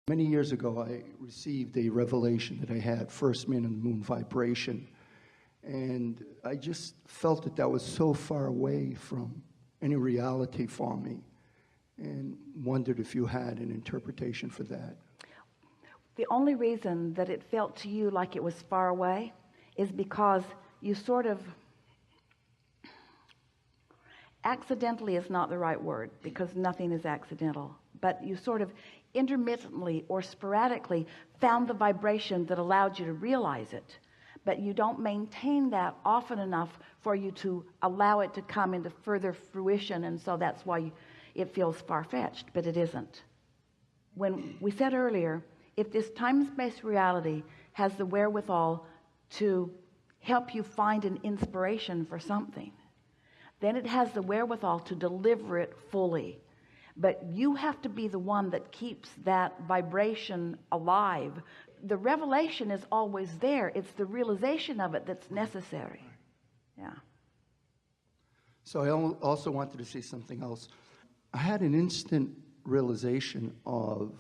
Many years ago, I received a revelation that I had, first man in the moon vibration. And I just felt that that was so far away from any reality for me, and wondered if you had an interpretation for that. The only reason that it felt to you like it was far away is because you sort of, accidentally is not the right word, because nothing is accidental, but you sort of intermittently or sporadically found the vibration that allowed you to realize it, but you don't maintain that often enough for you to allow it to come into further fruition, and so that's why it feels far-fetched, but it isn't. When we said earlier, if this time-space reality has the wherewithal to help you find an inspiration for something, then it has the wherewithal to deliver it fully. But you have to be the one that keeps that vibration alive. The revelation is always there. It's the realization of it that's necessary. Yeah. So I also wanted to say something else. I had an instant realization of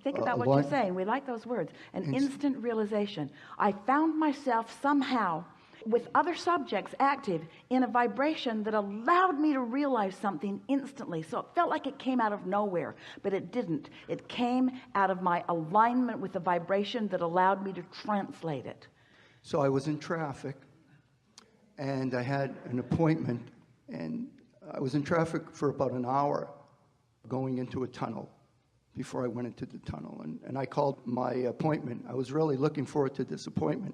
think about what you're saying. We like those words. An instant realization. I found myself somehow with other subjects active in a vibration that allowed me to realize something instantly. So it felt like it came out of nowhere, but it didn't. It came out of my alignment with the vibration that allowed me to translate it. So I was in traffic, and I had an appointment, and I was in traffic for about an hour going into a tunnel before I went into the tunnel. And I called my appointment. I was really looking forward to this appointment.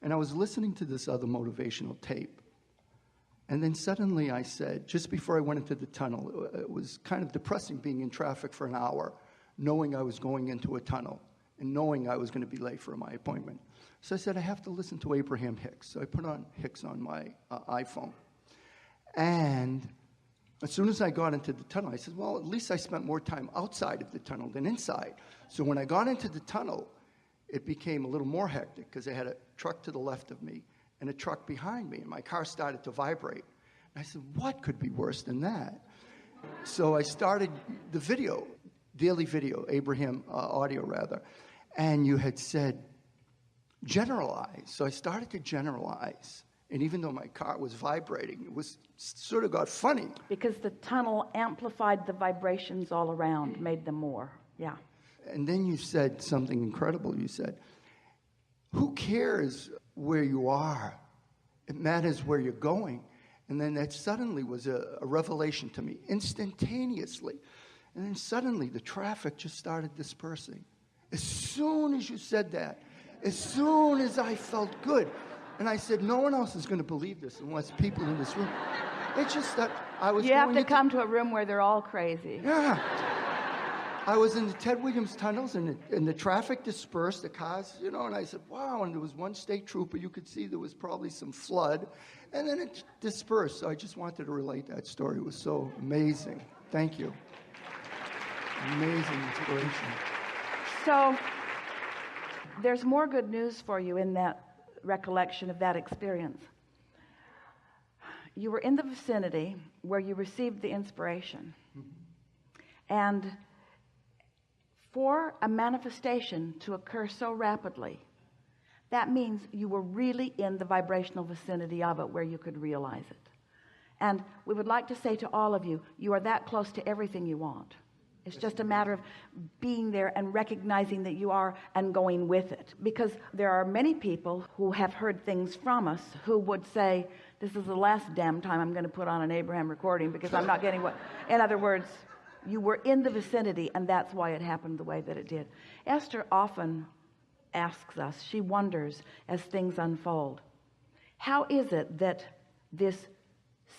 And I was listening to this other motivational tape. And then suddenly I said, just before I went into the tunnel, it was kind of depressing being in traffic for an hour, knowing I was going into a tunnel and knowing I was going to be late for my appointment. So I said, I have to listen to Abraham Hicks. So I put on Hicks on my iPhone. And as soon as I got into the tunnel, I said, well, at least I spent more time outside of the tunnel than inside. So when I got into the tunnel, it became a little more hectic because I had a truck to the left of me and a truck behind me, and my car started to vibrate. And I said, what could be worse than that? So I started the video, daily video, Abraham audio rather, and you had said, generalize. So I started to generalize. And even though my car was vibrating, it was sort of got funny. Because the tunnel amplified the vibrations all around, made them more. Yeah. And then you said something incredible. You said, who cares where you are? It matters where you're going. And then that suddenly was a revelation to me, instantaneously. And then suddenly the traffic just started dispersing. As soon as you said that, as soon as I felt good, and I said, no one else is going to believe this unless people in this room. It's just that I was. You have to come to a room where they're all crazy. Yeah. I was in the Ted Williams tunnels, and the traffic dispersed, the cars, and I said, wow, and there was one state trooper. You could see there was probably some flood, and then it dispersed. So I just wanted to relate that story. It was so amazing. Thank you. Amazing inspiration. So there's more good news for you in that recollection of that experience. You were in the vicinity where you received the inspiration. And for a manifestation to occur so rapidly, that means you were really in the vibrational vicinity of it where you could realize it. And we would like to say to all of you, you are that close to everything you want. It's just a matter of being there and recognizing that you are and going with it. Because there are many people who have heard things from us who would say, this is the last damn time I'm going to put on an Abraham recording because I'm not getting what... In other words, you were in the vicinity, and that's why it happened the way that it did. Esther often asks us, she wonders as things unfold, how is it that this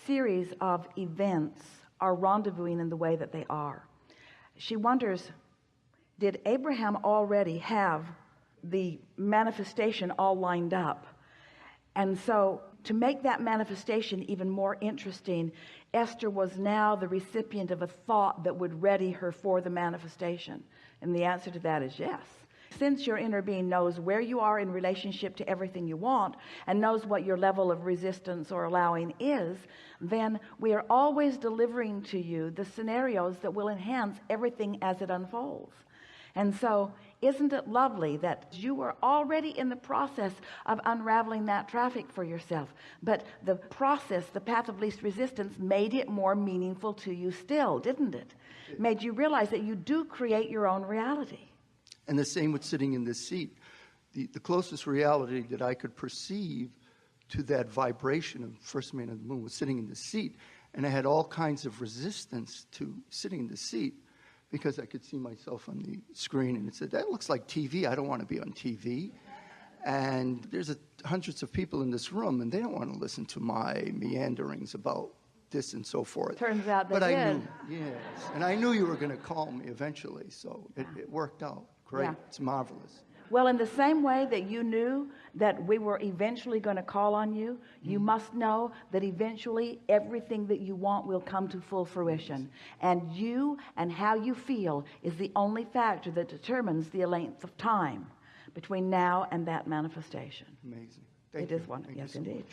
series of events are rendezvousing in the way that they are? She wonders, did Abraham already have the manifestation all lined up? And so to make that manifestation even more interesting, Esther was now the recipient of a thought that would ready her for the manifestation. And the answer to that is yes. Since your inner being knows where you are in relationship to everything you want and knows what your level of resistance or allowing is, then we are always delivering to you the scenarios that will enhance everything as it unfolds. And so isn't it lovely that you were already in the process of unraveling that traffic for yourself, but the process, the path of least resistance, made it more meaningful to you still, didn't it? Made you realize that you do create your own reality. And the same with sitting in this seat. The closest reality that I could perceive to that vibration of First Man of the Moon was sitting in the seat. And I had all kinds of resistance to sitting in the seat because I could see myself on the screen and it said, that looks like TV. I don't want to be on TV. And there's hundreds of people in this room and they don't want to listen to my meanderings about this and so forth. Turns out they but did. I knew, yes. And I knew you were going to call me eventually. So it worked out. Great. Yeah. It's marvelous. Well, in the same way that you knew that we were eventually going to call on you, you must know that eventually everything that you want will come to full fruition. And you and how you feel is the only factor that determines the length of time between now and that manifestation. Amazing. It is one. Yes, indeed.